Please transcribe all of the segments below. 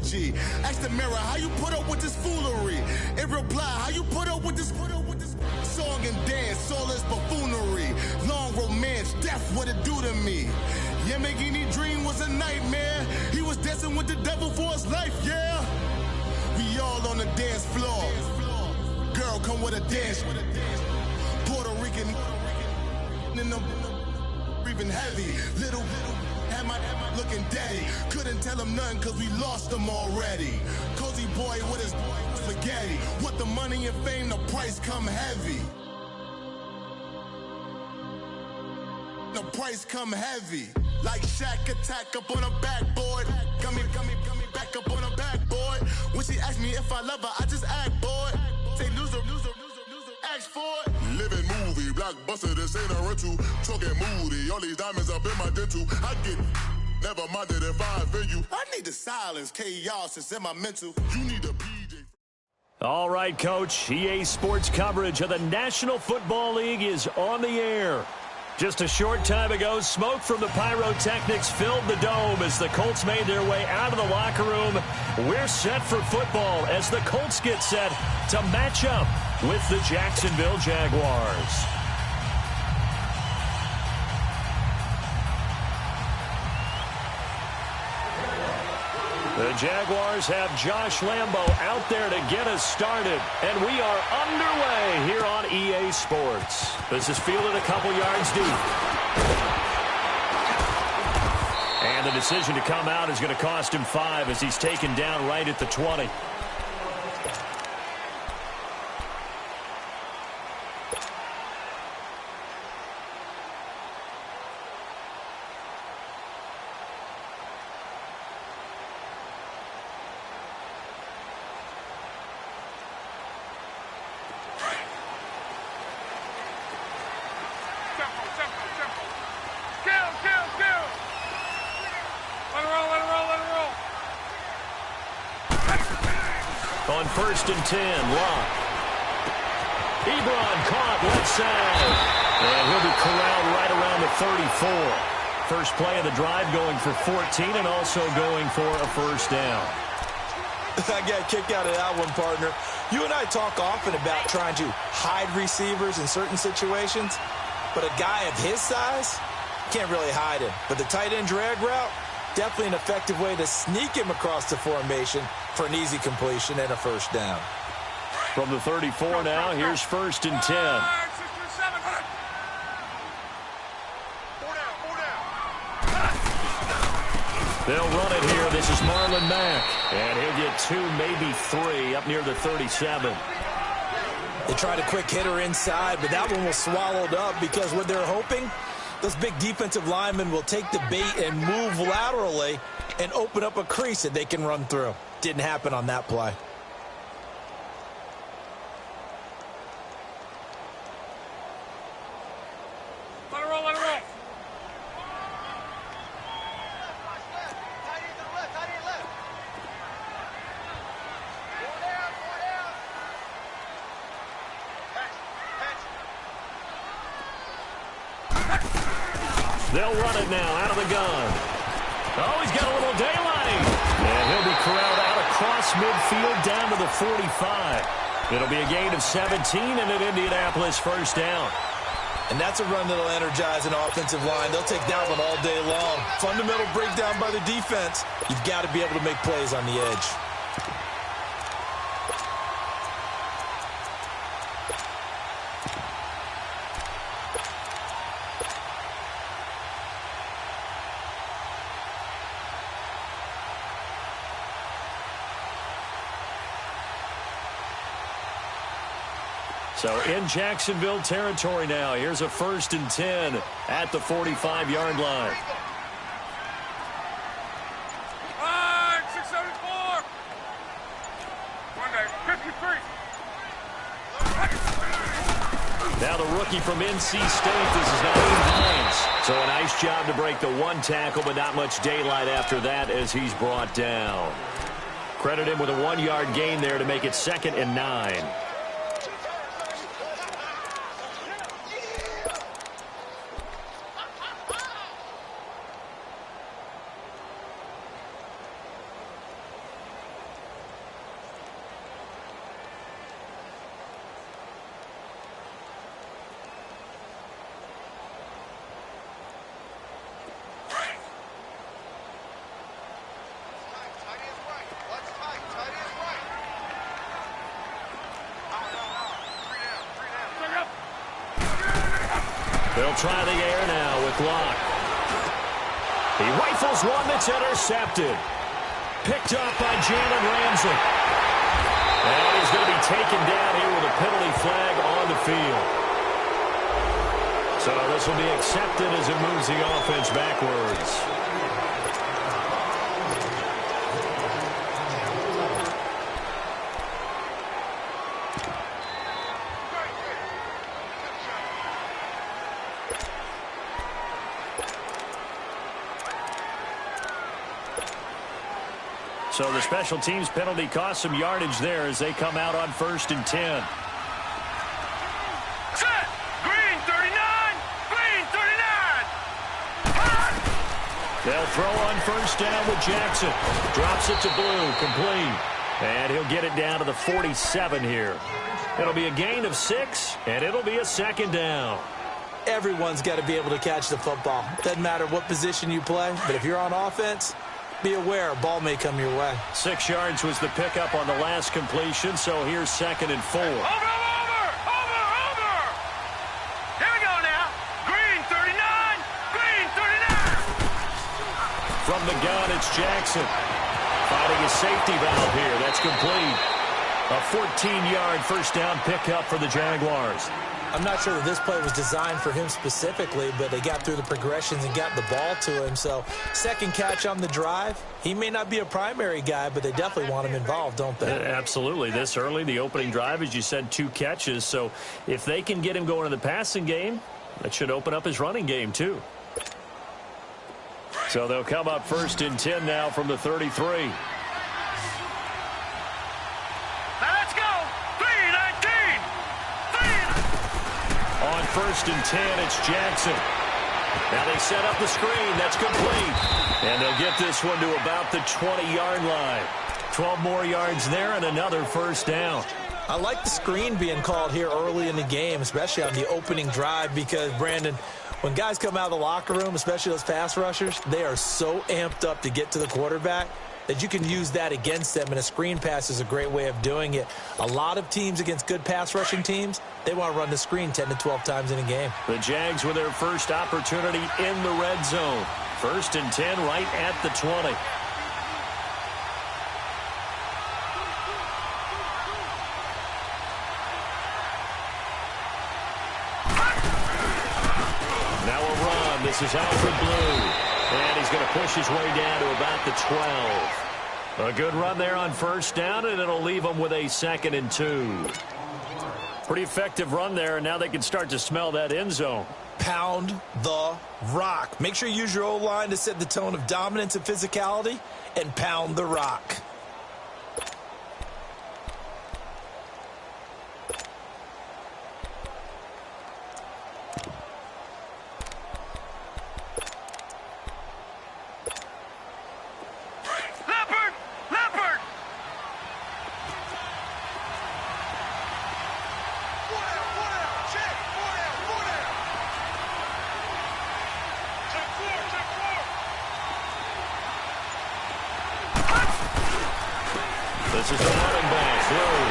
G. Ask the mirror, how you put up with this foolery? In reply, how you put up with this song and dance, all this buffoonery. Long romance, death, what it do to me? Yamagini dream was a nightmare. He was dancing with the devil for his life, yeah. We all on the dance floor. Girl, come with a dance. Puerto Rican in them breathing heavy. Little am I looking daddy. Couldn't tell him nothing cause we lost him already. Cozy boy with his spaghetti. Want the money and fame, the price come heavy. The price come heavy. Like Shaq attack up on a backboard. Got me back up on a backboard. When she asked me if I love her, I just act bored. Say loser, ask for it. Living movie, blockbuster, this ain't a rental. Talking moody, all these diamonds up in my dental. I get never minded if I offend you. I need the silence, chaos is in my mental. You need a PJ. All right, Coach. EA Sports coverage of the National Football League is on the air. Just a short time ago, smoke from the pyrotechnics filled the dome as the Colts made their way out of the locker room. We're set for football as the Colts get set to match up with the Jacksonville Jaguars. The Jaguars have Josh Lambo out there to get us started, and we are underway here on EA Sports. This is fielded a couple yards deep. And the decision to come out is going to cost him 5 as he's taken down right at the 20. On 1st and 10, Locke. Ebron caught, left side. And he'll be corralled right around the 34. First play of the drive going for 14 and also going for a first down. I got a kick out of that one, partner. You and I talk often about trying to hide receivers in certain situations, but a guy of his size can't really hide him. But the tight end drag route, definitely an effective way to sneak him across the formation for an easy completion and a first down. From the 34 now, here's 1st and 10. They'll run it here. This is Marlon Mack. And he'll get 2, maybe 3 up near the 37. They tried a quick hitter inside, but that one was swallowed up because what they're hoping, those big defensive linemen will take the bait and move laterally and open up a crease that they can run through. Didn't happen on that play. Let it roll, let it roll. They'll run it now out of the gun. Oh, he's got a little daylight. And he'll be corralled out across midfield down to the 45. It'll be a gain of 17 and an Indianapolis first down. And that's a run that'll energize an offensive line. They'll take that one all day long. Fundamental breakdown by the defense. You've got to be able to make plays on the edge. So in Jacksonville territory now. Here's a 1st and 10 at the 45-yard line. 674. 53. Now the rookie from NC State, this is Naeem Hines. So a nice job to break the 1 tackle, but not much daylight after that as he's brought down. Credit him with a 1-yard gain there to make it 2nd and 9. They'll try the air now with Locke. He rifles one that's intercepted. Picked up by Jalen Ramsey. And he's going to be taken down here with a penalty flag on the field. So this will be accepted as it moves the offense backwards. So the special teams penalty cost some yardage there as they come out on 1st and 10. Set! Green 39! Green 39! They'll throw on 1st down with Jackson. Drops it to Blue, complete. And he'll get it down to the 47 here. It'll be a gain of 6, and it'll be a 2nd down. Everyone's got to be able to catch the football. Doesn't matter what position you play, but if you're on offense, be aware a ball may come your way. 6 yards was the pickup on the last completion, so here's 2nd and 4. Over! Here we go now. Green 39! Green 39! From the gun, it's Jackson. Finding a safety valve here. That's complete. A 14-yard 1st down pickup for the Jaguars. I'm not sure that this play was designed for him specifically, but they got through the progressions and got the ball to him. So 2nd catch on the drive. He may not be a primary guy, but they definitely want him involved, don't they? Absolutely. This early, the opening drive, as you said, 2 catches. So if they can get him going in the passing game, that should open up his running game too. So they'll come up 1st and 10 now from the 33. On 1st and 10, it's Jackson. Now they set up the screen. That's complete. And they'll get this one to about the 20-yard line. 12 more yards there and another 1st down. I like the screen being called here early in the game, especially on the opening drive, because, Brandon, when guys come out of the locker room, especially those pass rushers, they are so amped up to get to the quarterback that you can use that against them, and a screen pass is a great way of doing it. A lot of teams against good pass rushing teams, they want to run the screen 10 to 12 times in a game. The Jags with their first opportunity in the red zone. 1st and 10 right at the 20. Now a run. This is Alfred Blue. And he's going to push his way down to about the 12. A good run there on 1st down, and it'll leave them with a 2nd and 2. Pretty effective run there, and now they can start to smell that end zone. Pound the rock. Make sure you use your O-line to set the tone of dominance and physicality, and pound the rock. This is the running back, Blue.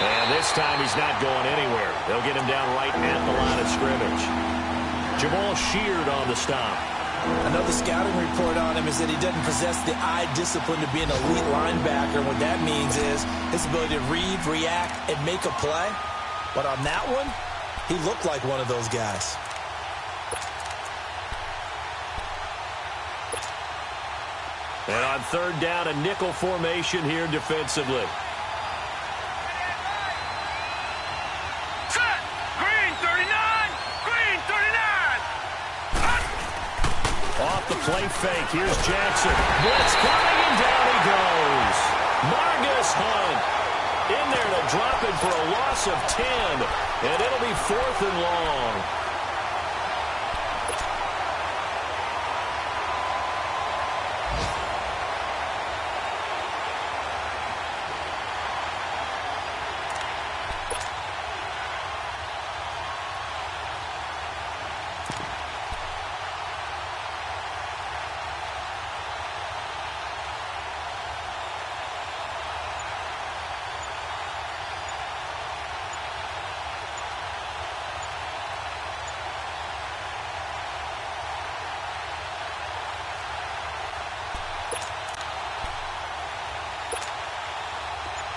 And this time he's not going anywhere. They'll get him down right at the line of scrimmage. Jamal Sheard on the stop. Another scouting report on him is that he doesn't possess the eye discipline to be an elite linebacker. What that means is his ability to read, react, and make a play. But on that one, he looked like one of those guys. And on 3rd down, a nickel formation here defensively. Set! Green 39! Green 39! Off the play fake. Here's Jackson. Blitz coming, and down he goes. Margus Hunt in there to drop it for a loss of 10. And it'll be 4th and long.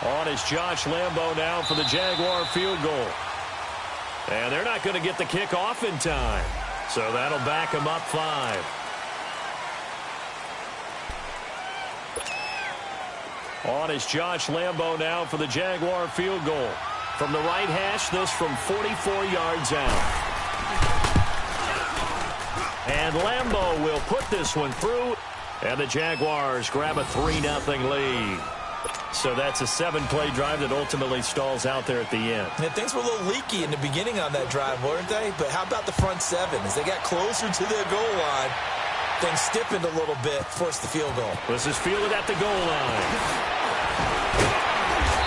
On is Josh Lambo now for the Jaguar field goal. And they're not going to get the kick off in time. So that'll back them up 5. On is Josh Lambo now for the Jaguar field goal. From the right hash, this from 44 yards out. And Lambo will put this one through. And the Jaguars grab a 3-0 lead. So that's a 7-play drive that ultimately stalls out there at the end. And things were a little leaky in the beginning on that drive, weren't they? But how about the front 7? As they got closer to their goal line, things stiffened a little bit, forced the field goal. This is fielded at the goal line.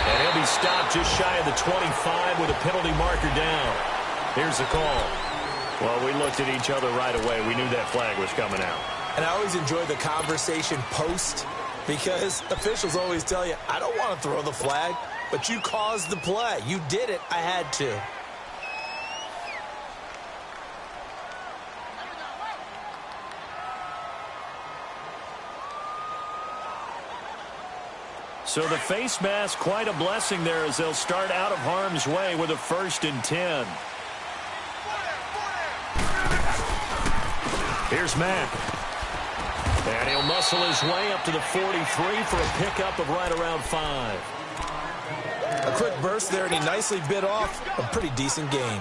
And he'll be stopped just shy of the 25 with a penalty marker down. Here's the call. Well, we looked at each other right away. We knew that flag was coming out. And I always enjoy the conversation post, because officials always tell you, I don't want to throw the flag, but you caused the play. You did it. I had to. So the face mask, quite a blessing there as they'll start out of harm's way with a 1st and 10. Here's Mack. And he'll muscle his way up to the 43 for a pickup of right around 5. A quick burst there, and he nicely bit off a pretty decent gain.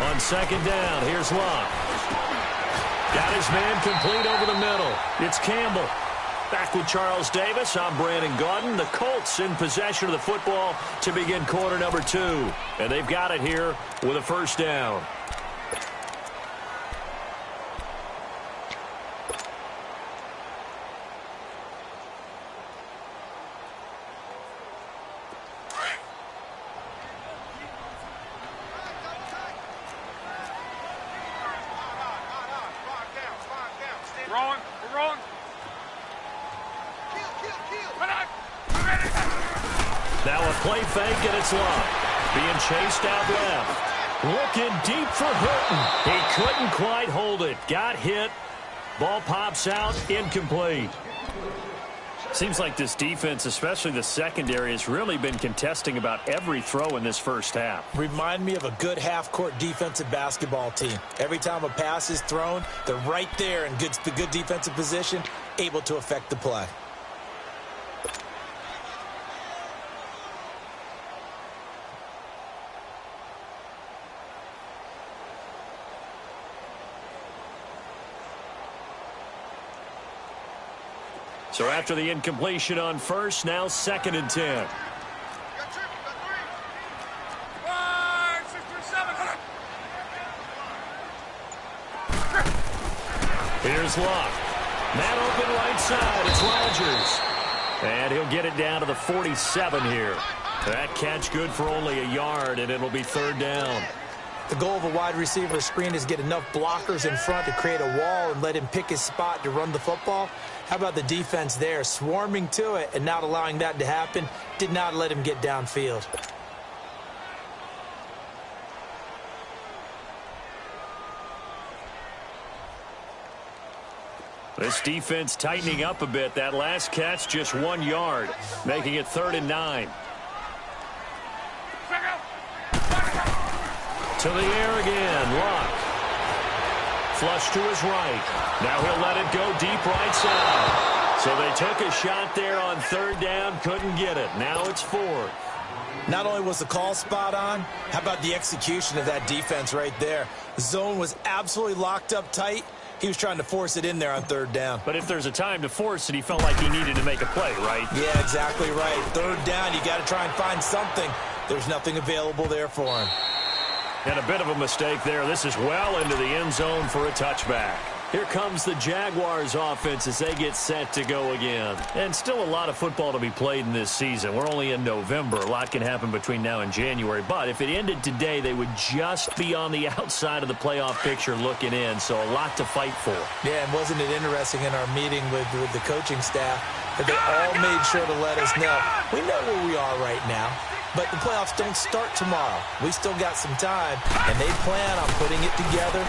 On 2nd down, here's Locke. Got his man complete over the middle. It's Campbell. Back with Charles Davis, I'm Brandon Gaudin. The Colts in possession of the football to begin quarter number 2. And they've got it here with a 1st down. Now a play fake, and it's Locke. Being chased out left. Looking deep for Hilton. He couldn't quite hold it. Got hit. Ball pops out. Incomplete. Seems like this defense, especially the secondary, has really been contesting about every throw in this first half. Remind me of a good half-court defensive basketball team. Every time a pass is thrown, they're right there in good defensive position, able to affect the play. So after the incompletion on 1st, now 2nd and 10. Here's Locke. Man open right side. It's Rodgers. And he'll get it down to the 47 here. That catch good for only a yard, and it'll be 3rd down. The goal of a wide receiver screen is get enough blockers in front to create a wall and let him pick his spot to run the football. How about the defense there, swarming to it and not allowing that to happen? Did not let him get downfield. This defense tightening up a bit. That last catch just 1 yard, making it 3rd and 9. To the air again, Locke. Flush to his right. Now he'll let it go deep right side. So they took a shot there on 3rd down, couldn't get it. Now it's 4th. Not only was the call spot on, how about the execution of that defense right there? The zone was absolutely locked up tight. He was trying to force it in there on 3rd down. But if there's a time to force it, he felt like he needed to make a play, right? Yeah, exactly right. 3rd down, you got to try and find something. There's nothing available there for him. And a bit of a mistake there. This is well into the end zone for a touchback. Here comes the Jaguars offense as they get set to go again. And still a lot of football to be played in this season. We're only in November. A lot can happen between now and January. But if it ended today, they would just be on the outside of the playoff picture looking in. So a lot to fight for. Yeah, and wasn't it interesting in our meeting with the coaching staff that they all made sure to let us know, we know where we are right now, but the playoffs don't start tomorrow. We still got some time, and they plan on putting it together,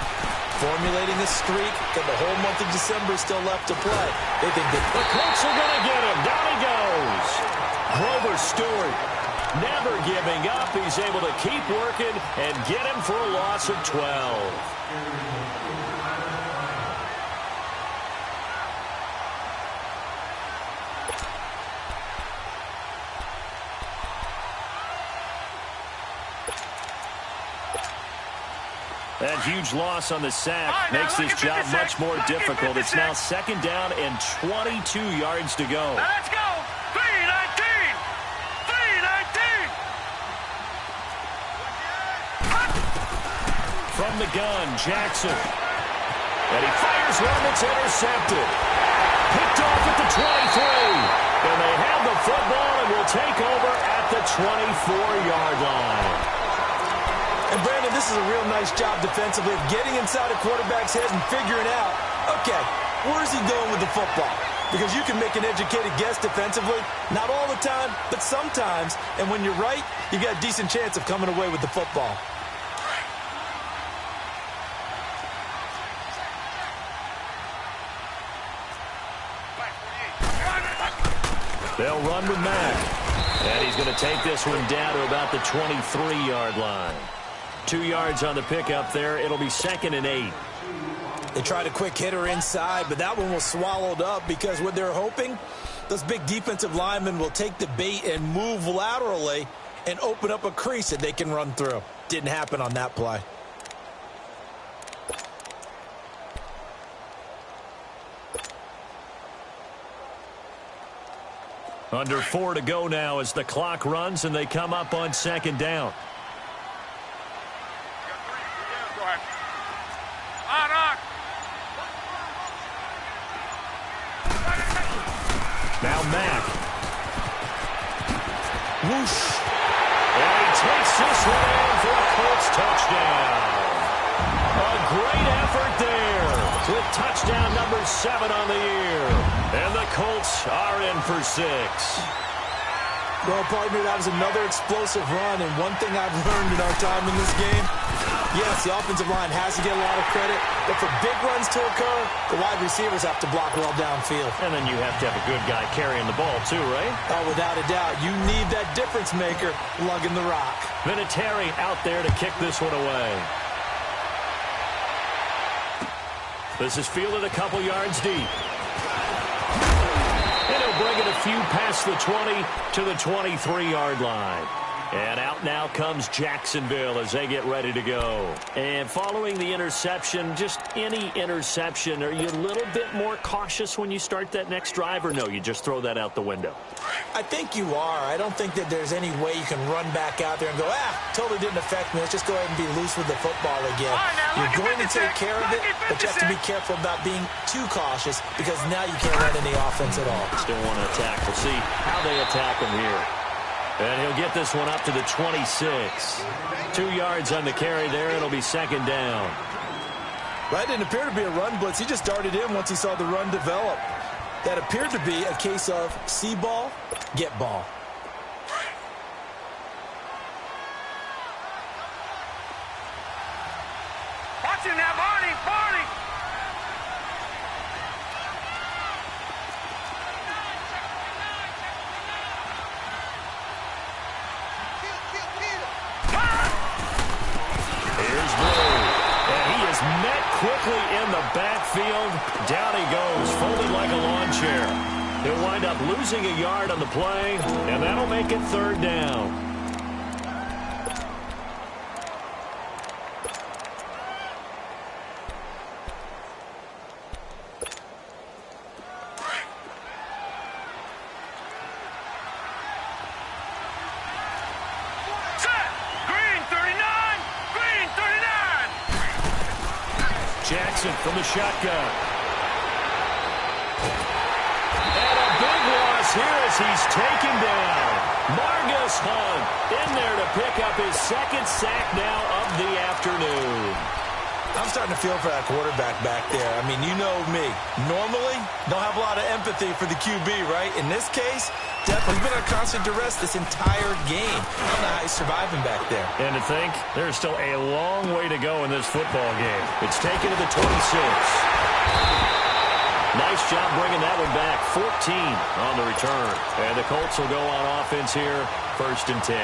formulating a streak, because the whole month of December is still left to play. They think that the Colts are going to get him. Down he goes. Grover Stewart never giving up. He's able to keep working and get him for a loss of 12. That huge loss on the sack makes this job much more difficult. It's now 2nd down and 22 yards to go. Now let's go. 3-19. 3-19. From the gun, Jackson. And he fires one that's intercepted. Picked off at the 23. And they have the football and will take over at the 24-yard line. And, Brandon, this is a real nice job defensively of getting inside a quarterback's head and figuring out, okay, where's he going with the football? Because you can make an educated guess defensively, not all the time, but sometimes. And when you're right, you got a decent chance of coming away with the football. They'll run with Mack. And he's going to take this one down to about the 23-yard line. 2 yards on the pickup there. It'll be 2nd and 8. They tried a quick hitter inside, but that one was swallowed up because what they're hoping, those big defensive linemen will take the bait and move laterally and open up a crease that they can run through. Didn't happen on that play. Under 4 to go now as the clock runs and they come up on 2nd down. Now Mack. Whoosh. And he takes this one in for a Colts touchdown. A great effort there with touchdown number 7 on the year. And the Colts are in for 6. Well, partner, that was another explosive run, and one thing I've learned in our time in this game, yes, the offensive line has to get a lot of credit, but for big runs to occur, the wide receivers have to block well downfield. And then you have to have a good guy carrying the ball too, right? Oh, without a doubt. You need that difference maker lugging the rock. Vinatieri out there to kick this one away. This is fielded a couple yards deep. And he'll bring it a few past the 20 to the 23-yard line. And out now comes Jacksonville as they get ready to go. And following the interception, just any interception, are you a little bit more cautious when you start that next drive, or no, you just throw that out the window? I think you are. I don't think that there's any way you can run back out there and go, totally didn't affect me. Let's just go ahead and be loose with the football again. You're going to take care of it, but you have to be careful about being too cautious because now you can't run any offense at all. Still want to attack. We'll see how they attack him here. And he'll get this one up to the 26. 2 yards on the carry there. It'll be 2nd down. That didn't appear to be a run blitz. He just darted in once he saw the run develop. That appeared to be a case of see ball, get ball. Watch him now, Barney, Barney. Here's Blue. And he is met quickly in the backfield. Down he goes, folded like a lawn chair. He'll wind up losing a yard on the play, and that'll make it 3rd down. Johnson from the shotgun. And a big loss here as he's taken down. Margus Hunt in there to pick up his second sack now of the afternoon. I'm starting to feel for that quarterback back there. I mean, you know me. Normally, don't have a lot of empathy for the QB, right? In this case, definitely been under constant duress this entire game. I don't know how he's surviving back there. And to think, there's still a long way to go in this football game. It's taken to the 26. Nice job bringing that one back. 14 on the return. And the Colts will go on offense here, 1st and 10.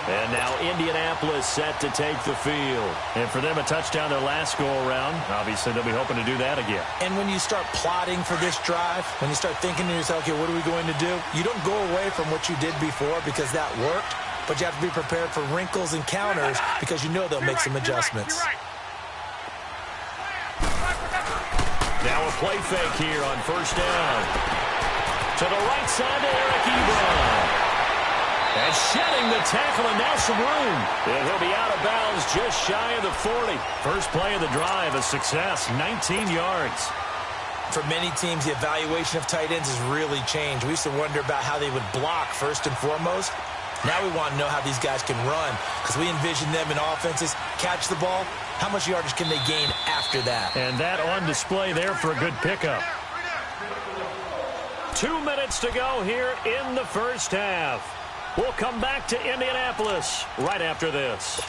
And now Indianapolis set to take the field. And for them, a touchdown their last go-around. Obviously, they'll be hoping to do that again. And when you start plotting for this drive, when you start thinking to yourself, okay, what are we going to do? You don't go away from what you did before because that worked, but you have to be prepared for wrinkles and counters because you know they'll make some adjustments. Now a play fake here on 1st down. To the right side to Eric Ebron. And shedding the tackle, and now some room. And he'll be out of bounds just shy of the 40. First play of the drive, a success, 19 yards. For many teams, the evaluation of tight ends has really changed. We used to wonder about how they would block first and foremost. Now we want to know how these guys can run because we envision them in offenses, catch the ball. How much yardage can they gain after that? And that on display there for a good pickup. 2 minutes to go here in the first half. We'll come back to Indianapolis right after this.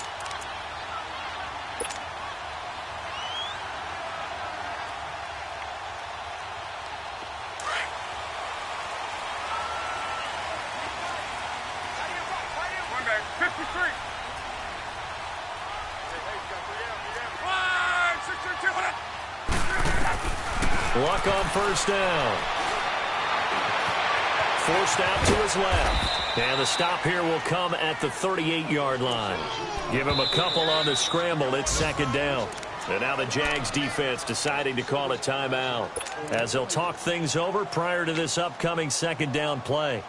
Luck on 1st down. Forced out to his left. And the stop here will come at the 38-yard line. Give him a couple on the scramble. It's 2nd down. And now the Jags defense deciding to call a timeout as they'll talk things over prior to this upcoming 2nd down play.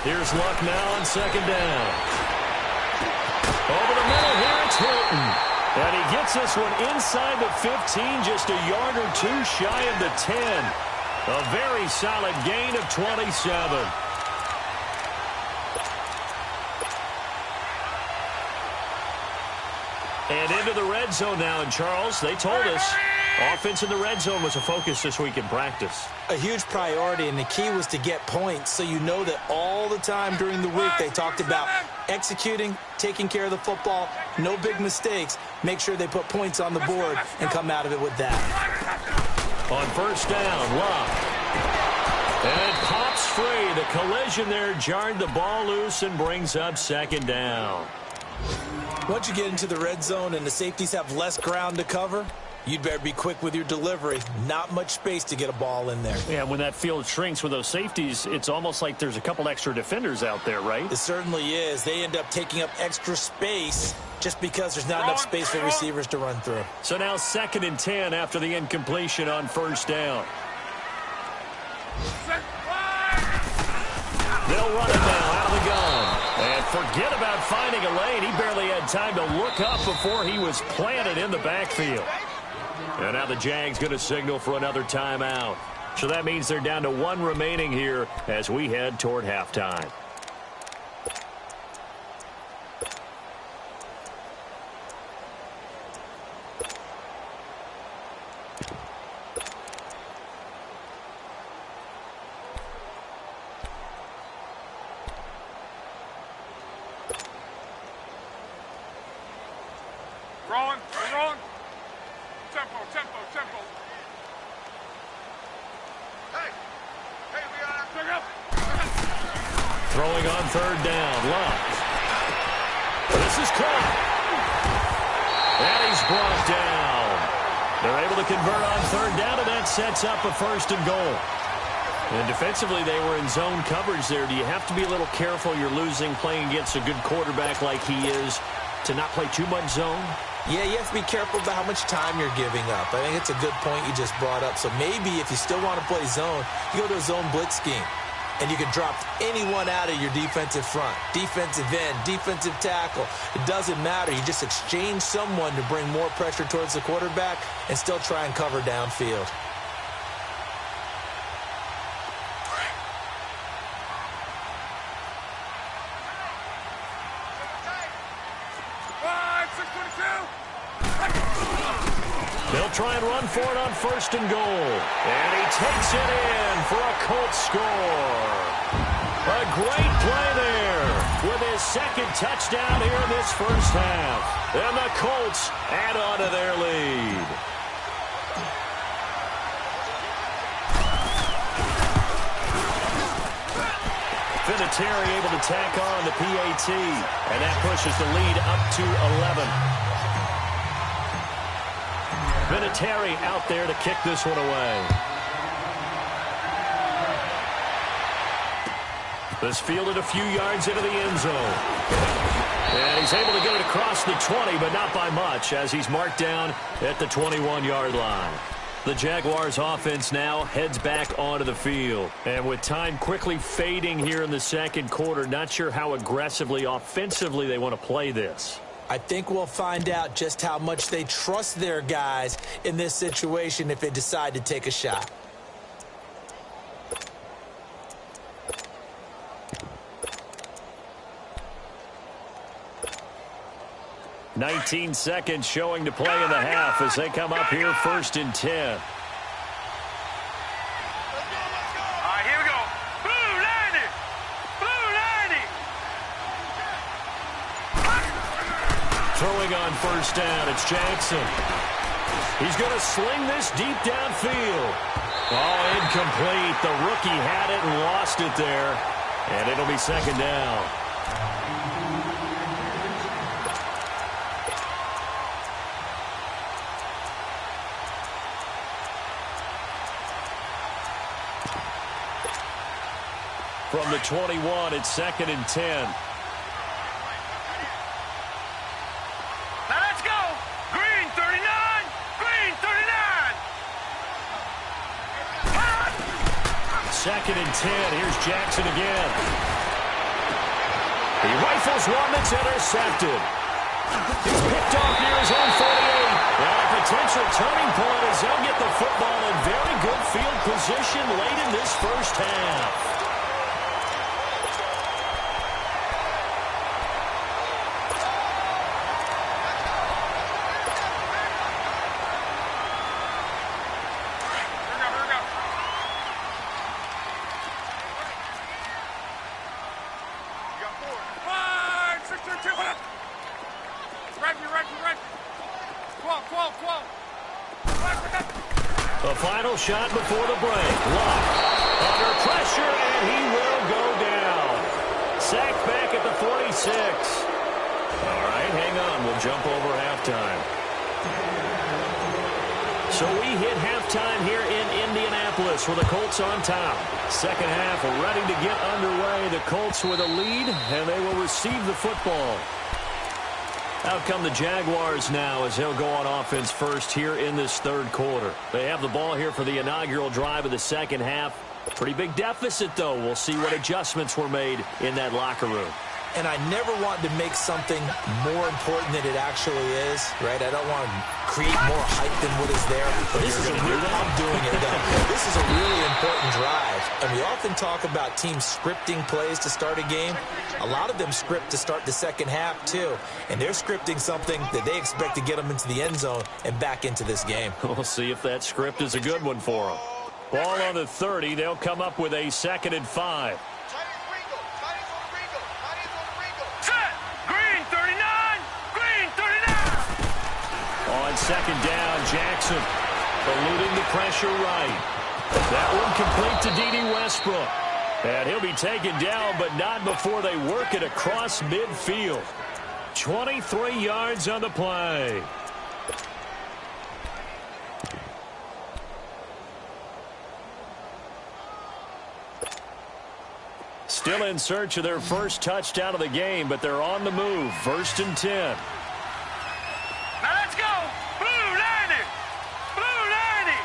Here's Luck now on 2nd down. Over the middle here, it's Hilton. And he gets this one inside the 15, just a yard or two shy of the 10. A very solid gain of 27. And into the red zone now. And, Charles, they told us offense in the red zone was a focus this week in practice. A huge priority, and the key was to get points. So you know that all the time during the week they talked about executing, taking care of the football, no big mistakes. Make sure they put points on the board and come out of it with that. On 1st down, Luck. And it pops free. The collision there jarred the ball loose and brings up 2nd down. Once you get into the red zone and the safeties have less ground to cover, you'd better be quick with your delivery. Not much space to get a ball in there. Yeah, when that field shrinks with those safeties, it's almost like there's a couple extra defenders out there, right? It certainly is. They end up taking up extra space just because there's not enough space for receivers to run through. So now 2nd and 10 after the incompletion on 1st down. They'll run it now out of the gun. And forget about finding a lane. He barely had time to look up before he was planted in the backfield. And now the Jags going to signal for another timeout. So that means they're down to 1 remaining here as we head toward halftime. Rolling, we're rolling. Tempo, tempo, tempo. Hey, we got it. Check up. Throwing on 3rd down, Luck. This is caught. And he's brought down. They're able to convert on third down, and that sets up a 1st and goal. And defensively, they were in zone coverage there. Do you have to be a little careful? You're losing playing against a good quarterback like he is to not play too much zone? Yeah, you have to be careful about how much time you're giving up. I think it's a good point you just brought up. So maybe if you still want to play zone, you go to a zone blitz scheme. And you can drop anyone out of your defensive front, defensive end, defensive tackle. It doesn't matter. You just exchange someone to bring more pressure towards the quarterback and still try and cover downfield. They'll try and run for it on 1st and goal. And he takes it in for a Colts score. A great play there with his 2nd touchdown here in this first half. And the Colts add on to their lead. Vinatieri able to tack on the PAT. And that pushes the lead up to 11. Vinatieri out there to kick this one away. This fielded a few yards into the end zone. And he's able to get it across the 20, but not by much, as he's marked down at the 21-yard line. The Jaguars offense now heads back onto the field. And with time quickly fading here in the 2nd quarter, not sure how aggressively, offensively they want to play this. I think we'll find out just how much they trust their guys in this situation if they decide to take a shot. "19 seconds showing to play in the half as they come up here 1st and 10. Throwing on 1st down, it's Jackson. He's going to sling this deep downfield. Oh, incomplete. The rookie had it and lost it there. And it'll be 2nd down. From the 21, it's 2nd and 10. Second and 10. Here's Jackson again. He rifles one that's intercepted. He's picked off near his own 48. And a potential turning point as they'll get the football in very good field position late in this first half. The final shot before the break. Luck under pressure, and he will go down. Sacked back at the 46. All right, hang on. We'll jump over halftime. So we hit halftime here in Indianapolis with the Colts on top. Second half ready to get underway. The Colts with a lead, and they will receive the football. Out come the Jaguars now as they'll go on offense first here in this 3rd quarter. They have the ball here for the inaugural drive of the 2nd half. Pretty big deficit, though. We'll see what adjustments were made in that locker room. And I never want to make something more important than it actually is, right? I don't want to create more hype than what is there. But this is a really, I'm doing it, though. This is a really important drive. And we often talk about teams scripting plays to start a game. A lot of them script to start the 2nd half, too. And they're scripting something that they expect to get them into the end zone and back into this game. We'll see if that script is a good one for them. Ball on the 30. They'll come up with a 2nd and 5. On 2nd down, Jackson eluding the pressure right. That one complete to D.D. Westbrook. And he'll be taken down, but not before they work it across midfield. 23 yards on the play. Still in search of their first touchdown of the game, but they're on the move. 1st and 10. Now let's go. Blue 90. Blue 90.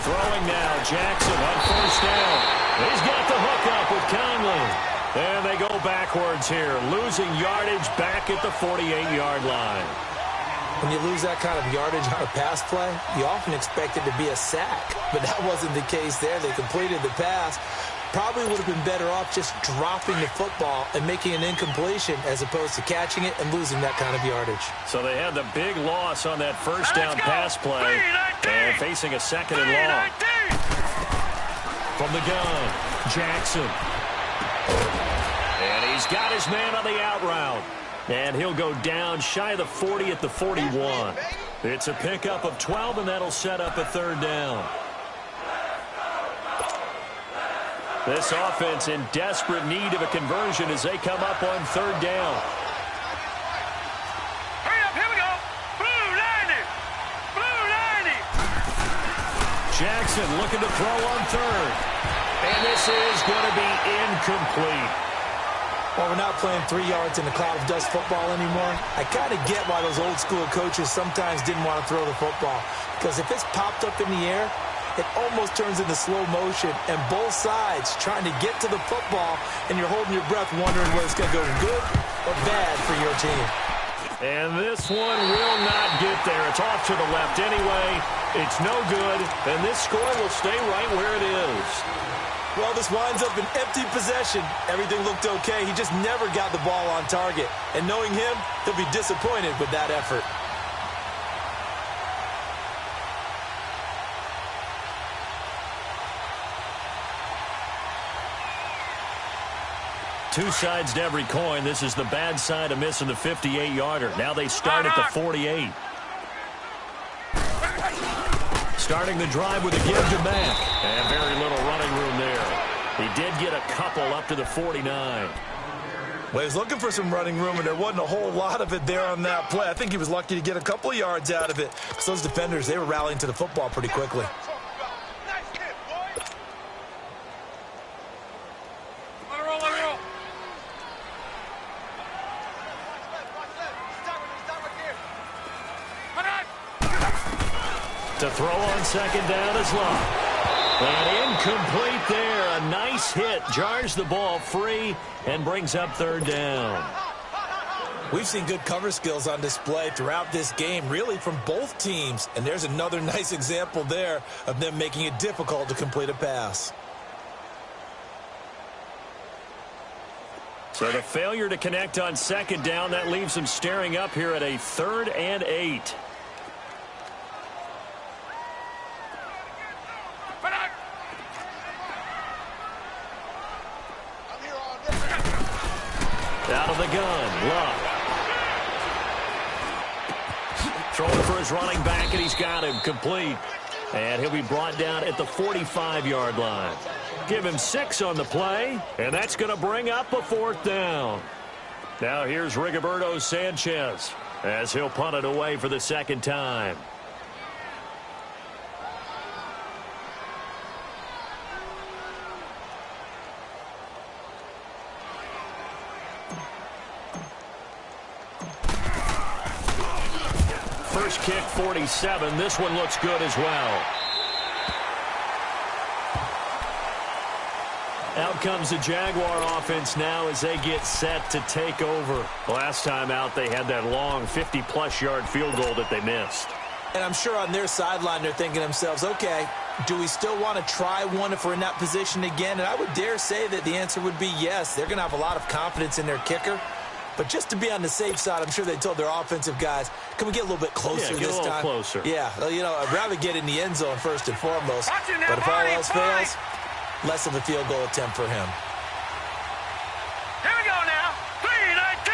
Throwing now. Jackson on 1st down. He's got the hook up with Conley. And they go backwards here, losing yardage back at the 48-yard line. When you lose that kind of yardage on a pass play, you often expect it to be a sack. But that wasn't the case there. They completed the pass. Probably would have been better off just dropping the football and making an incompletion as opposed to catching it and losing that kind of yardage. So they had the big loss on that 1st down pass play and facing a 2nd and long. From the gun, Jackson. And he's got his man on the out route. And he'll go down shy of the 40 at the 41. It's a pickup of 12, and that'll set up a 3rd down. This offense in desperate need of a conversion as they come up on 3rd down. Hurry up, here we go. Blue 90. Blue 90. Jackson looking to throw on 3rd. And this is going to be incomplete. Well, we're not playing 3 yards in a cloud of dust football anymore. I kind of get why those old school coaches sometimes didn't want to throw the football. Because if it's popped up in the air, it almost turns into slow motion. And both sides trying to get to the football, and you're holding your breath wondering whether it's going to go good or bad for your team. And this one will not get there. It's off to the left anyway. It's no good. And this score will stay right where it is. Well, this winds up an empty possession. Everything looked okay. He just never got the ball on target. And knowing him, he'll be disappointed with that effort. Two sides to every coin. This is the bad side of missing the 58-yarder. Now they start at the 48. Starting the drive with a give to Mack. And very little running room there. He did get a couple up to the 49. Well, he's looking for some running room, and there wasn't a whole lot of it there on that play. I think he was lucky to get a couple of yards out of it. So those defenders, they were rallying to the football pretty quickly. To throw on 2nd down is Love. And incomplete there. A nice hit. Jars the ball free and brings up 3rd down. We've seen good cover skills on display throughout this game, really from both teams. And there's another nice example there of them making it difficult to complete a pass. So the failure to connect on 2nd down, that leaves them staring up here at a 3rd and 8. Out of the gun, Love. Throwing for his running back, and he's got him complete. And he'll be brought down at the 45-yard line. Give him 6 on the play, and that's going to bring up a 4th down. Now here's Rigoberto Sanchez as he'll punt it away for the 2nd time. First kick, 47. This one looks good as well. Out comes the Jaguar offense now as they get set to take over. Last time out, they had that long 50-plus yard field goal that they missed. And I'm sure on their sideline they're thinking to themselves, okay, do we still want to try one if we're in that position again? And I would dare say that the answer would be yes. They're going to have a lot of confidence in their kicker. But just to be on the safe side, I'm sure they told their offensive guys, can we get a little bit closer this time? Closer. Yeah, well, you know, I'd rather get in the end zone first and foremost. But if all else fails, less of a field goal attempt for him. Here we go now. 3-19.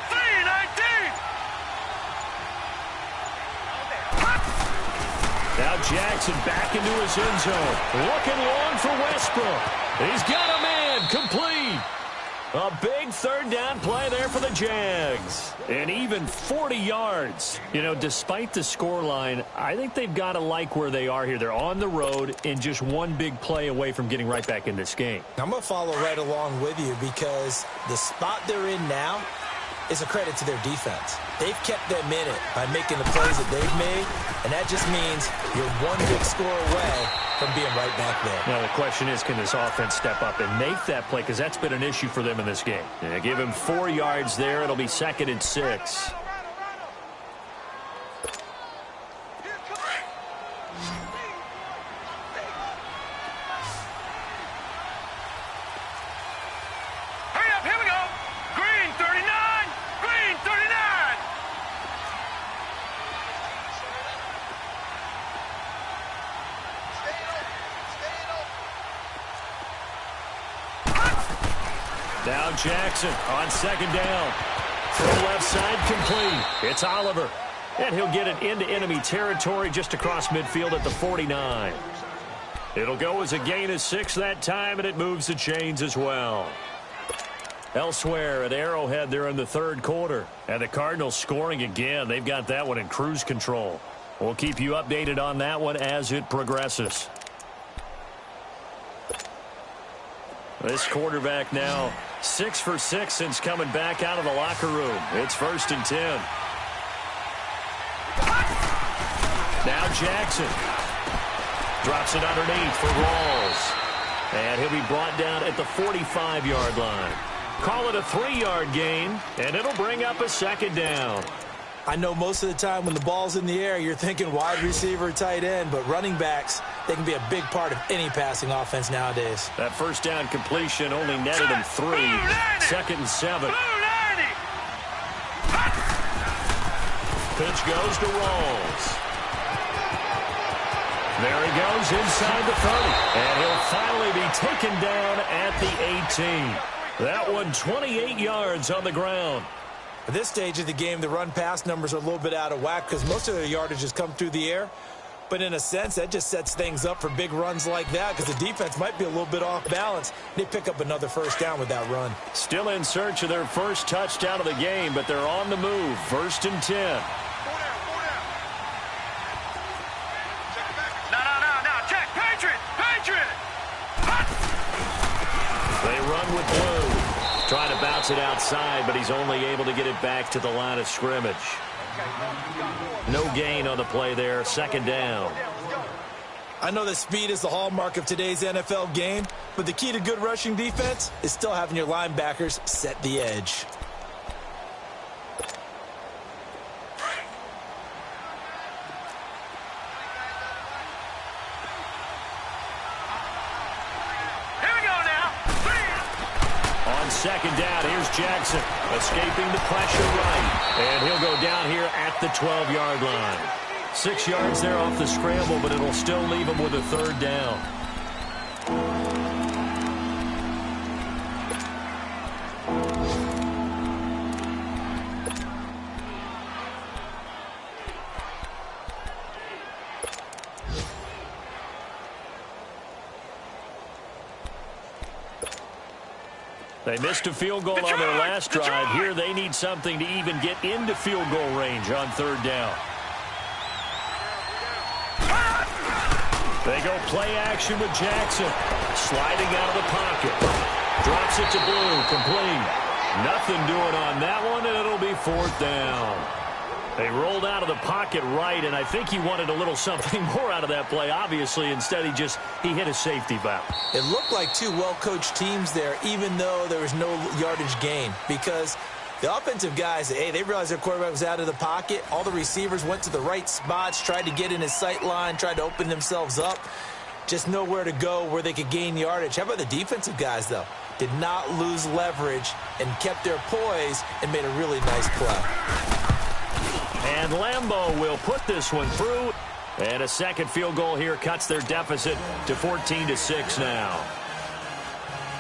3-19. Now Jackson back into his end zone. Looking long for Westbrook. He's got a man complete. A big third down play there for the Jags. And even 40 yards. You know, despite the scoreline, I think they've got to like where they are here. They're on the road and just one big play away from getting right back in this game. I'm going to follow right along with you because the spot they're in now is a credit to their defense. They've kept them in it by making the plays that they've made, and that just means you're one big score away from being right back there. Now, the question is, can this offense step up and make that play? Because that's been an issue for them in this game. Yeah, give him 4 yards there. It'll be 2nd and 6. Hurry up, here we go. Green 39, green 39. Now Jackson on 2nd down. From left side, complete. It's Oliver. And he'll get it into enemy territory just across midfield at the 49. It'll go as a gain of 6 that time, and it moves the chains as well. Elsewhere at Arrowhead, they're in the 3rd quarter. And the Cardinals scoring again. They've got that one in cruise control. We'll keep you updated on that one as it progresses. This quarterback now 6 for 6 since coming back out of the locker room. It's 1st and 10. Now Jackson drops it underneath for Rawls. And he'll be brought down at the 45-yard line. Call it a 3-yard gain, and it'll bring up a 2nd down. I know most of the time when the ball's in the air, you're thinking wide receiver, tight end, but running backs, they can be a big part of any passing offense nowadays. That 1st down completion only netted him 3. 2nd and 7. Pitch goes to Rawls. There he goes inside the 30. And he'll finally be taken down at the 18. That one 28 yards on the ground. At this stage of the game, the run-pass numbers are a little bit out of whack because most of their yardage has come through the air. But in a sense, that just sets things up for big runs like that because the defense might be a little bit off balance. They pick up another 1st down with that run. Still in search of their first touchdown of the game, but they're on the move. 1st and 10. No. Check. Patriot. They run with Blue. Trying to bounce it outside, but he's only able to get it back to the line of scrimmage. No gain on the play there. 2nd down. I know that speed is the hallmark of today's NFL game, but the key to good rushing defense is still having your linebackers set the edge. On 2nd down, here's Jackson, escaping the pressure right. And he'll go down here at the 12-yard line. 6 yards there off the scramble, but it'll still leave him with a 3rd down. They missed a field goal on their last drive. Here they need something to even get into field goal range on 3rd down. They go play action with Jackson. Sliding out of the pocket. Drops it to Blue. Complete. Nothing doing on that one, and it'll be 4th down. They rolled out of the pocket right, and I think he wanted a little something more out of that play, obviously. Instead, he hit a safety valve. It looked like 2 well-coached teams there, even though there was no yardage gain, because the offensive guys, hey, they realized their quarterback was out of the pocket. All the receivers went to the right spots, tried to get in his sight line, tried to open themselves up. Just nowhere to go where they could gain yardage. How about the defensive guys, though? Did not lose leverage and kept their poise and made a really nice play. And Lambeau will put this one through. And a 2nd field goal here cuts their deficit to 14-6 now.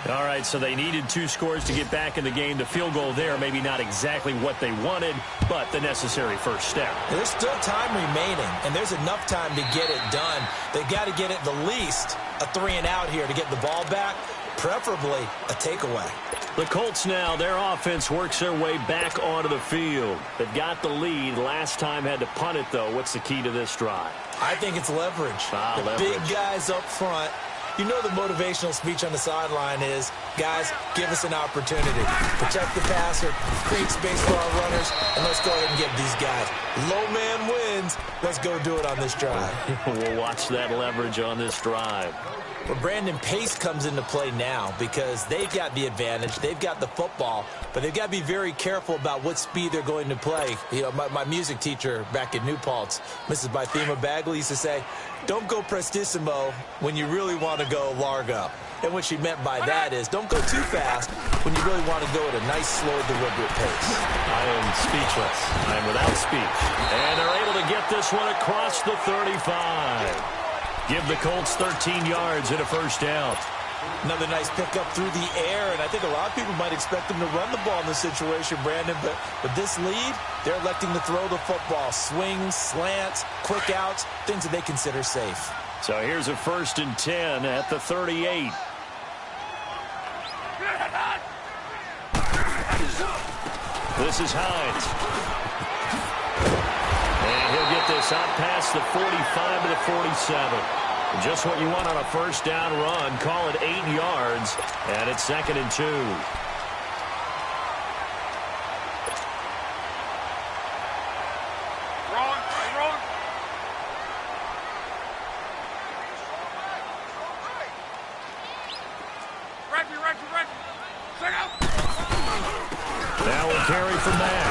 All right, so they needed 2 scores to get back in the game. The field goal there, maybe not exactly what they wanted, but the necessary first step. There's still time remaining, and there's enough time to get it done. They got to get at the least a 3-and-out here to get the ball back. preferably a takeaway. The Colts now, their offense works their way back onto the field. They've got the lead. Last time had to punt it, though. What's the key to this drive? I think it's leverage. Leverage. Big guys up front. You know the motivational speech on the sideline is, guys, give us an opportunity. Protect the passer, create space for our runners, and let's go ahead and give these guys. Low man wins. Let's go do it on this drive. We'll watch that leverage on this drive. Well, Brandon, pace comes into play now because they've got the advantage. They've got the football, but they've got to be very careful about what speed they're going to play. You know, my music teacher back in New Paltz, Mrs. Bythema Bagley, used to say, don't go prestissimo when you really want to go largo. And what she meant by that is don't go too fast when you really want to go at a nice, slow, deliberate pace. I am speechless. I am without speech. And they're able to get this one across the 35. Give the Colts 13 yards and a first down. Another nice pickup through the air, and I think a lot of people might expect them to run the ball in this situation, Brandon, but with this lead, they're electing to throw the football. Swings, slants, quick outs, things that they consider safe. So here's a 1st and 10 at the 38. This is Hines. And he'll get this out past the 45 to the 47. Just what you want on a first down run. Call it 8 yards, and it's 2nd and 2. Now we'll carry from that.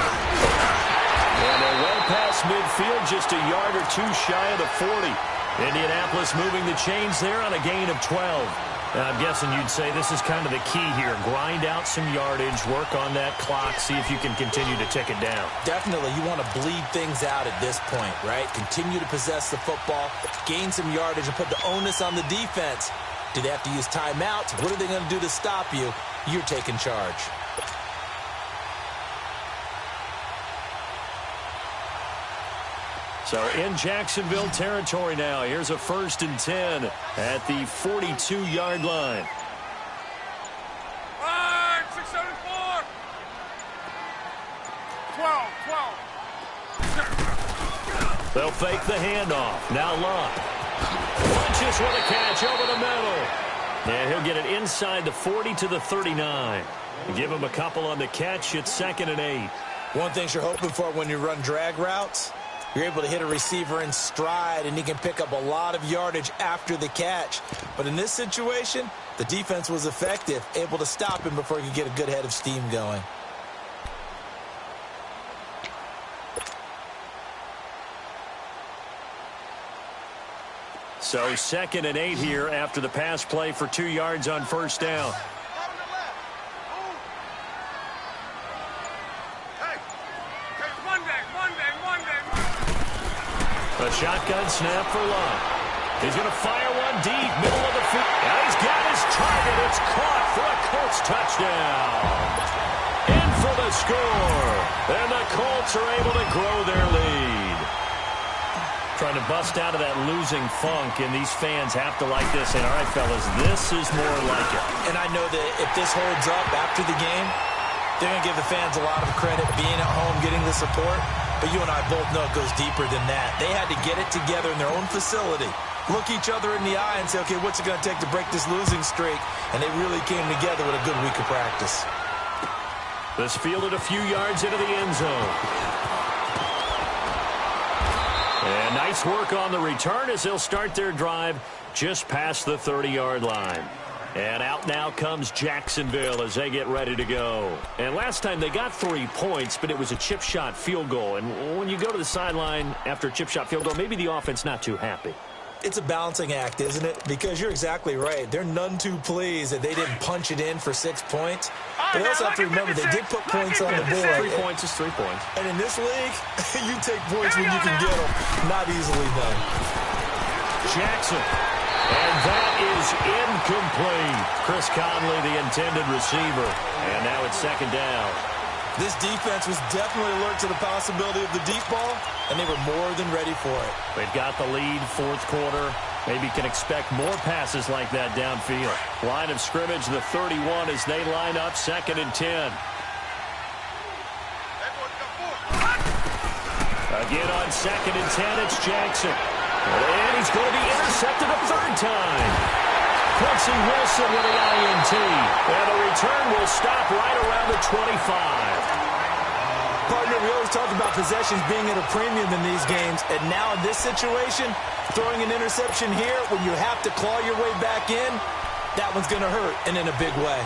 And they're well past midfield, just a yard or two shy of the 40. Indianapolis moving the chains there on a gain of 12. I'm guessing you'd say this is kind of the key here. Grind out some yardage, work on that clock, see if you can continue to tick it down. Definitely. You want to bleed things out at this point, right? Continue to possess the football, gain some yardage, and put the onus on the defense. Do they have to use timeouts? What are they going to do to stop you? You're taking charge. So in Jacksonville territory now. Here's a 1st and 10 at the 42-yard line. 674. 12. They'll fake the handoff. Now Love. Lunches with a catch over the middle. And he'll get it inside the 40 to the 39. Give him a couple on the catch. It's 2nd and 8. One thing you're hoping for when you run drag routes, you're able to hit a receiver in stride, and he can pick up a lot of yardage after the catch. But in this situation, the defense was effective, able to stop him before he could get a good head of steam going. So 2nd and 8 here after the pass play for 2 yards on first down. A shotgun snap for Love. He's going to fire one deep, middle of the field. And he's got his target. It's caught for a Colts touchdown. In for the score. And the Colts are able to grow their lead. Trying to bust out of that losing funk, and these fans have to like this. And, all right, fellas, this is more like it. And I know that if this holds up after the game, they're going to give the fans a lot of credit being at home, getting the support. But you and I both know it goes deeper than that. They had to get it together in their own facility, look each other in the eye and say, okay, what's it going to take to break this losing streak? And they really came together with a good week of practice. This fielded a few yards into the end zone. And nice work on the return as they'll start their drive just past the 30-yard line. And out now comes Jacksonville as they get ready to go. And last time they got 3 points, but it was a chip shot field goal. And when you go to the sideline after a chip shot field goal, maybe the offense not too happy. It's a balancing act, isn't it? Because you're exactly right. They're none too pleased that they didn't punch it in for 6 points. But they also have to remember they did put points on the board. 3 points is 3 points. And in this league, you take points when you can get them. Not easily done. Jackson. And that is incomplete. Chris Conley, the intended receiver. And now it's 2nd down. This defense was definitely alert to the possibility of the deep ball, and they were more than ready for it. They've got the lead, 4th quarter. Maybe can expect more passes like that downfield. Line of scrimmage, the 31 as they line up 2nd and 10. Again on 2nd and 10, it's Jackson. And he's going to be intercepted a 3rd time. Quincy Wilson with the INT. And the return will stop right around the 25. Partner, we always talk about possessions being at a premium in these games. And now in this situation, throwing an interception here when you have to claw your way back in, that one's going to hurt, and in a big way.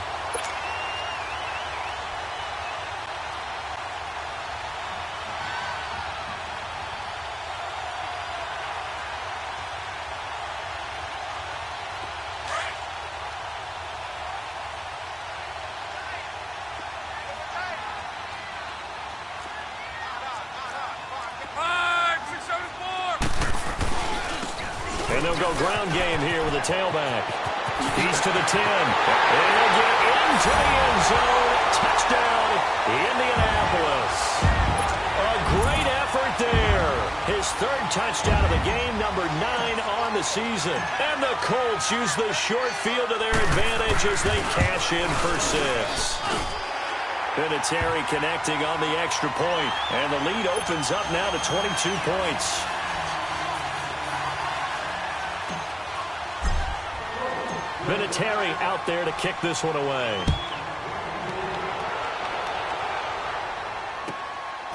And they'll go ground game here with a tailback. He's to the 10. And he'll get into the end zone. Touchdown, Indianapolis. A great effort there. His 3rd touchdown of the game, number 9 on the season. And the Colts use the short field to their advantage as they cash in for 6. Vinatieri connecting on the extra point. And the lead opens up now to 22 points. Vinatieri out there to kick this one away.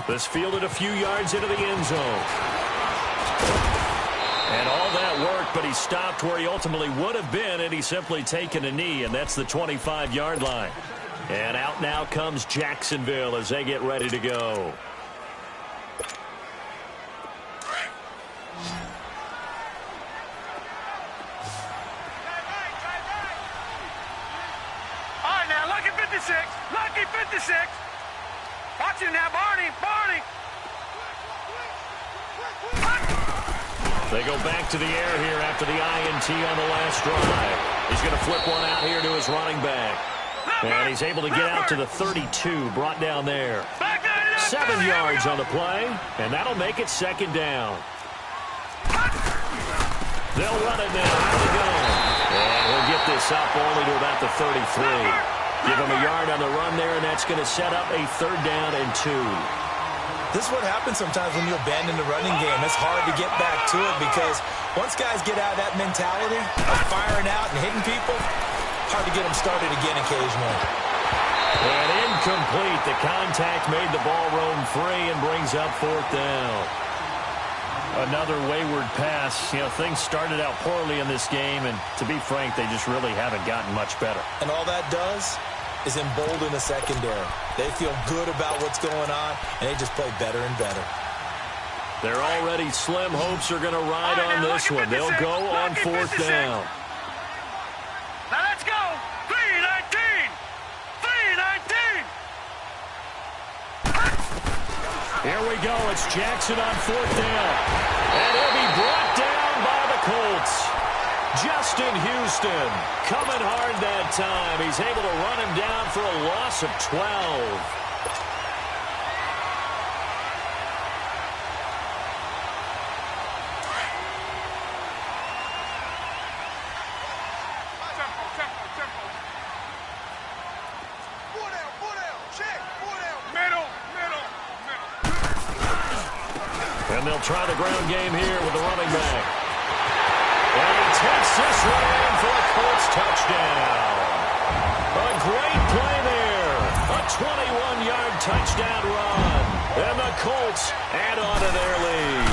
This fielded a few yards into the end zone. And all that work, but he stopped where he ultimately would have been, and he's simply taken a knee, and that's the 25-yard line. And out now comes Jacksonville as they get ready to go. Lucky 56. Watch him now, Barney. They go back to the air here after the INT on the last drive. He's going to flip one out here to his running back. And he's able to get out to the 32, brought down there. 7 yards on the play, and that'll make it 2nd down. They'll run it now. Out they go. And he'll get this up only to about the 33. Give him a yard on the run there, and that's going to set up a 3rd down and 2. This is what happens sometimes when you abandon the running game. It's hard to get back to it because once guys get out of that mentality of firing out and hitting people, hard to get them started again occasionally. And incomplete. The contact made the ball roam free and brings up 4th down. Another wayward pass. You know, things started out poorly in this game, and to be frank, they just really haven't gotten much better. And all that does is embolden the secondary. They feel good about what's going on, and they just play better and better. Their already slim hopes are going to ride on this one. They'll go on 4th down. Now let's go. 3-19. 3-19. Here we go. It's Jackson on 4th down. And he'll be brought down by the Colts. Justin Houston coming hard that time. He's able to run him down for a loss of 12. And they'll try the ground game here with the running back. And he takes this one in for a Colts touchdown. A great play there. A 21-yard touchdown run. And the Colts add on to their lead.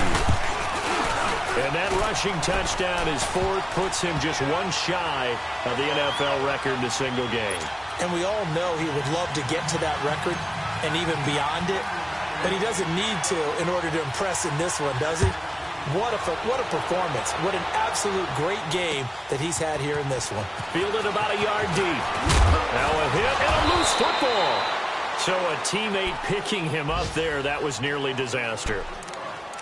And that rushing touchdown is 4th, puts him just one shy of the NFL record in a single game. And we all know he would love to get to that record and even beyond it. But he doesn't need to in order to impress in this one, does he? What a performance. What an absolute great game that he's had here in this one. Fielded about a yard deep. Now a hit and a loose football. So a teammate picking him up there, that was nearly disaster.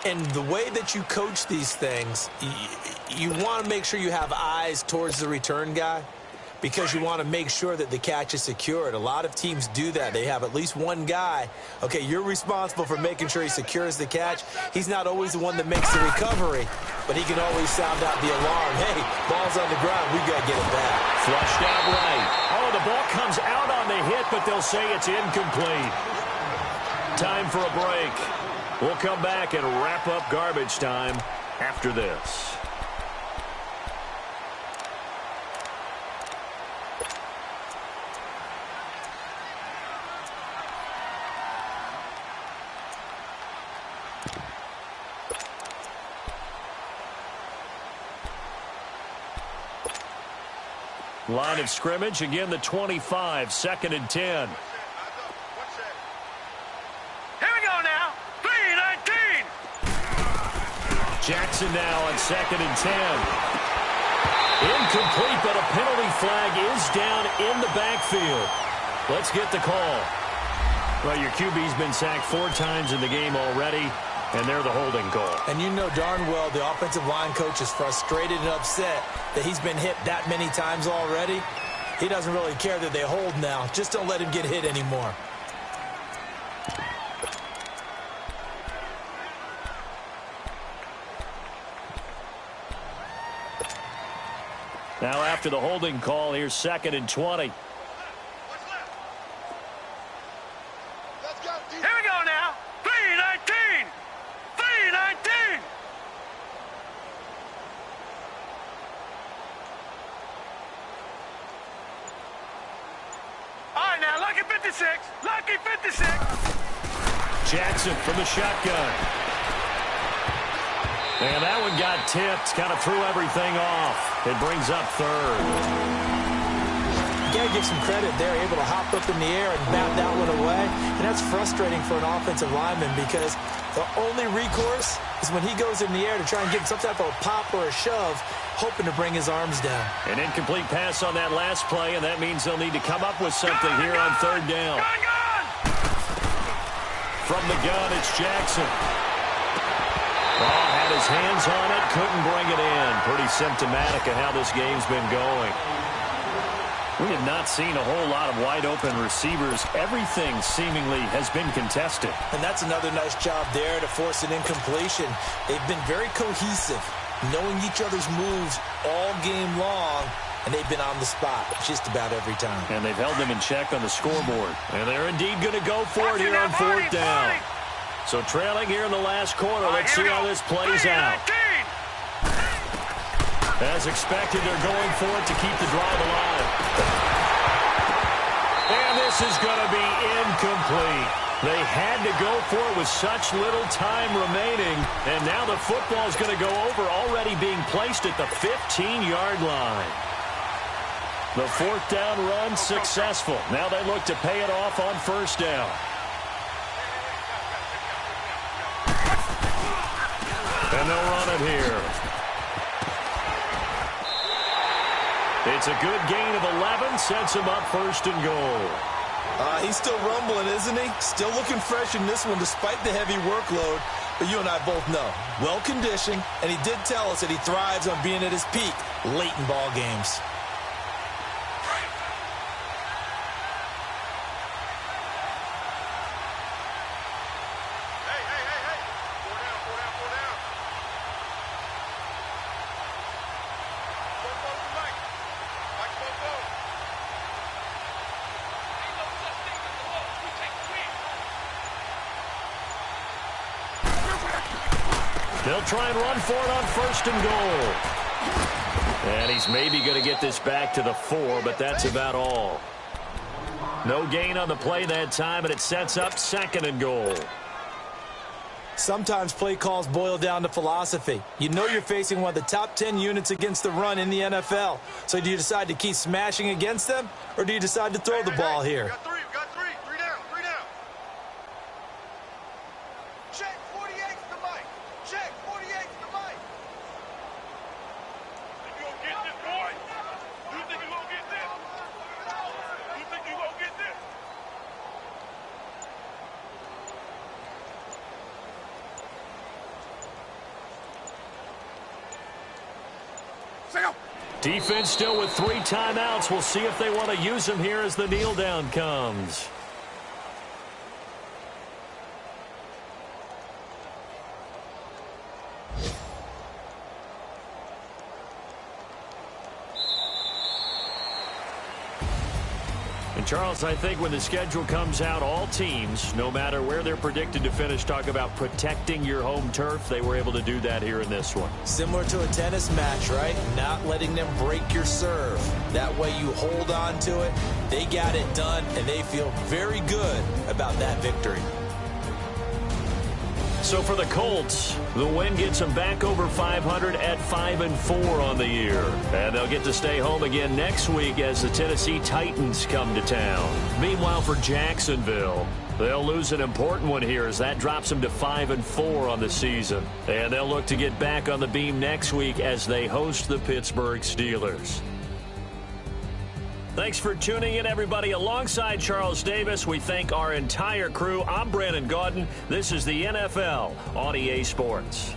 And the way that you coach these things, you want to make sure you have eyes towards the return guy. because you want to make sure that the catch is secured. A lot of teams do that. They have at least one guy. Okay, you're responsible for making sure he secures the catch. He's not always the one that makes the recovery, but he can always sound out the alarm. Hey, ball's on the ground. We've got to get it back. Flushed out right. Oh, the ball comes out on the hit, but they'll say it's incomplete. Time for a break. We'll come back and wrap up garbage time after this. Line of scrimmage, again the 25, 2nd and 10. Here we go now. 3-19. Jackson now on 2nd and 10. Incomplete, but a penalty flag is down in the backfield. Let's get the call. Well, your QB's been sacked 4 times in the game already, and they're the holding call. And you know darn well the offensive line coach is frustrated and upset that he's been hit that many times already. He doesn't really care that they hold now. Just don't let him get hit anymore. Now after the holding call, here's 2nd and 20. Here we go now. 3-19. 3-19. All right, now, lucky 56. Lucky 56. Jackson from the shotgun. And that one got tipped, kind of threw everything off. It brings up 3rd. You got to give some credit there, able to hop up in the air and bat that one away. And that's frustrating for an offensive lineman because the only recourse is when he goes in the air to try and give some type of a pop or a shove, hoping to bring his arms down. An incomplete pass on that last play, and that means they'll need to come up with something here on 3rd down. From the gun, it's Jackson. Oh, had his hands on it, couldn't bring it in. Pretty symptomatic of how this game's been going. We have not seen a whole lot of wide-open receivers. Everything seemingly has been contested. And that's another nice job there to force an incompletion. They've been very cohesive, knowing each other's moves all game long, and they've been on the spot just about every time. And they've held them in check on the scoreboard. And they're indeed going to go for it here on 4th down. So trailing here in the last quarter. Let's see how this plays out. As expected, they're going for it to keep the drive alive. And this is going to be incomplete. They had to go for it with such little time remaining. And now the football is going to go over, already being placed at the 15-yard line. The 4th down run successful. Now they look to pay it off on 1st down. And they'll run it here. It's a good gain of 11, sets him up 1st and goal. He's still rumbling, isn't he? Still looking fresh in this one despite the heavy workload. But you and I both know, well-conditioned, and he did tell us that he thrives on being at his peak late in ball games. They'll try and run for it on 1st and goal. And he's maybe going to get this back to the 4, but that's about all. No gain on the play that time, and it sets up 2nd and goal. Sometimes play calls boil down to philosophy. You know you're facing one of the top 10 units against the run in the NFL. So do you decide to keep smashing against them, or do you decide to throw the ball here? Got three. Three down. Check 48's the mic. Check 48's the mic. Think you gonna get this, boy? You think you gonna get this? You think you gonna get this? Say go. Defense still with 3 timeouts. We'll see if they want to use them here as the kneel down comes. And Charles, I think when the schedule comes out, all teams, no matter where they're predicted to finish, talk about protecting your home turf. They were able to do that here in this one. Similar to a tennis match, right? Not letting them break your serve. That way you hold on to it. They got it done, and they feel very good about that victory. So for the Colts, the win gets them back over 500 at 5-4 on the year. And they'll get to stay home again next week as the Tennessee Titans come to town. Meanwhile, for Jacksonville, they'll lose an important one here as that drops them to 5-4 on the season. And they'll look to get back on the beam next week as they host the Pittsburgh Steelers. Thanks for tuning in, everybody. Alongside Charles Davis, we thank our entire crew. I'm Brandon Gaudin. This is the NFL on EA Sports.